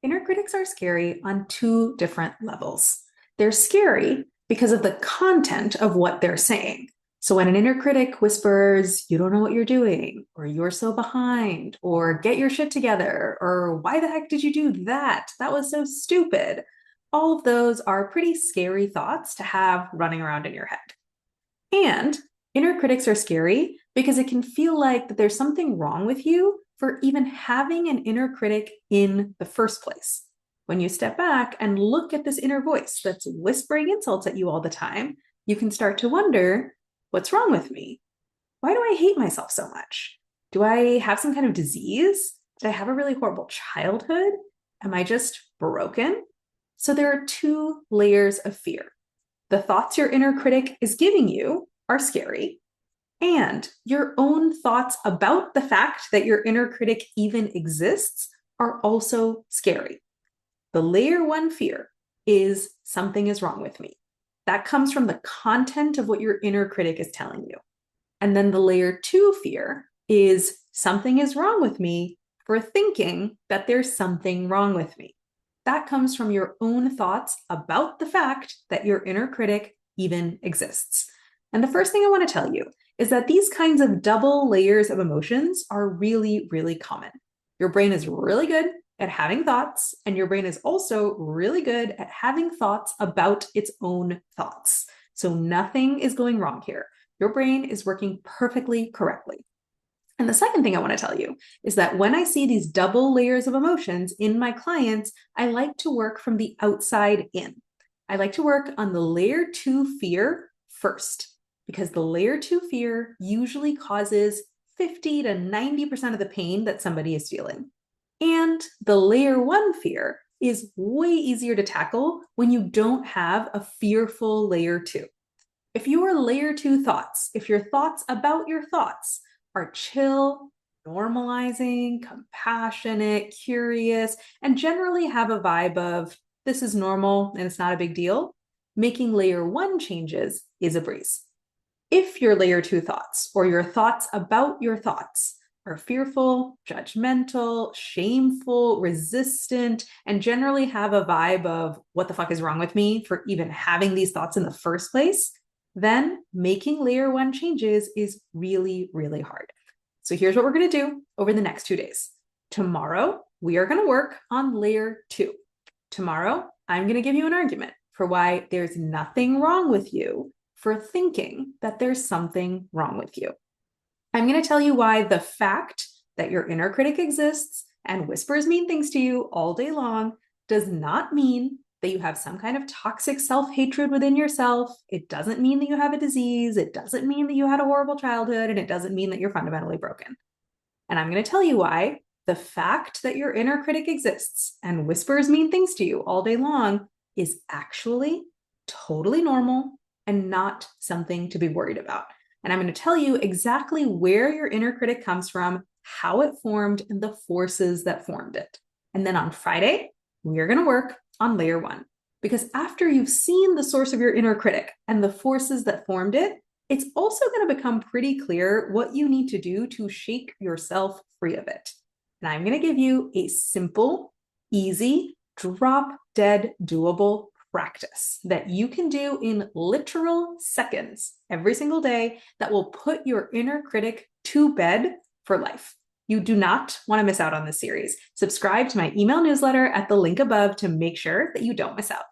Inner critics are scary on two different levels. They're scary because of the content of what they're saying. So when an inner critic whispers, you don't know what you're doing, or you're so behind, or get your shit together, or why the heck did you do that? That was so stupid. All of those are pretty scary thoughts to have running around in your head. And inner critics are scary because it can feel like that there's something wrong with you for even having an inner critic in the first place. When you step back and look at this inner voice that's whispering insults at you all the time, you can start to wonder, what's wrong with me? Why do I hate myself so much? Do I have some kind of disease? Did I have a really horrible childhood? Am I just broken? So there are two layers of fear. The thoughts your inner critic is giving you are scary, and your own thoughts about the fact that your inner critic even exists are also scary. The layer one fear is something is wrong with me. That comes from the content of what your inner critic is telling you. And then the layer two fear is something is wrong with me for thinking that there's something wrong with me. That comes from your own thoughts about the fact that your inner critic even exists. And the first thing I want to tell you is that these kinds of double layers of emotions are really, really common. Your brain is really good at having thoughts, and your brain is also really good at having thoughts about its own thoughts. So nothing is going wrong here. Your brain is working perfectly correctly. And the second thing I want to tell you is that when I see these double layers of emotions in my clients, I like to work from the outside in. I like to work on the layer two fear first, because the layer two fear usually causes 50 to 90% of the pain that somebody is feeling. And the layer one fear is way easier to tackle when you don't have a fearful layer two. If your layer two thoughts, if your thoughts about your thoughts are chill, normalizing, compassionate, curious, and generally have a vibe of this is normal and it's not a big deal, making layer one changes is a breeze. If your layer two thoughts or your thoughts about your thoughts are fearful, judgmental, shameful, resistant, and generally have a vibe of what the fuck is wrong with me for even having these thoughts in the first place, then making layer one changes is really, really hard. So here's what we're going to do over the next 2 days. Tomorrow, we are going to work on layer two. Tomorrow, I'm going to give you an argument for why there's nothing wrong with you for thinking that there's something wrong with you. I'm going to tell you why the fact that your inner critic exists and whispers mean things to you all day long does not mean that you have some kind of toxic self-hatred within yourself. It doesn't mean that you have a disease. It doesn't mean that you had a horrible childhood, and it doesn't mean that you're fundamentally broken. And I'm going to tell you why the fact that your inner critic exists and whispers mean things to you all day long is actually totally normal and not something to be worried about. And I'm going to tell you exactly where your inner critic comes from, how it formed, and the forces that formed it. And then on Friday, we're going to work on layer one. Because after you've seen the source of your inner critic and the forces that formed it, it's also going to become pretty clear what you need to do to shake yourself free of it. And I'm going to give you a simple, easy, drop dead doable practice that you can do in literal seconds every single day that will put your inner critic to bed for life. You do not want to miss out on this series. Subscribe to my email newsletter at the link above to make sure that you don't miss out.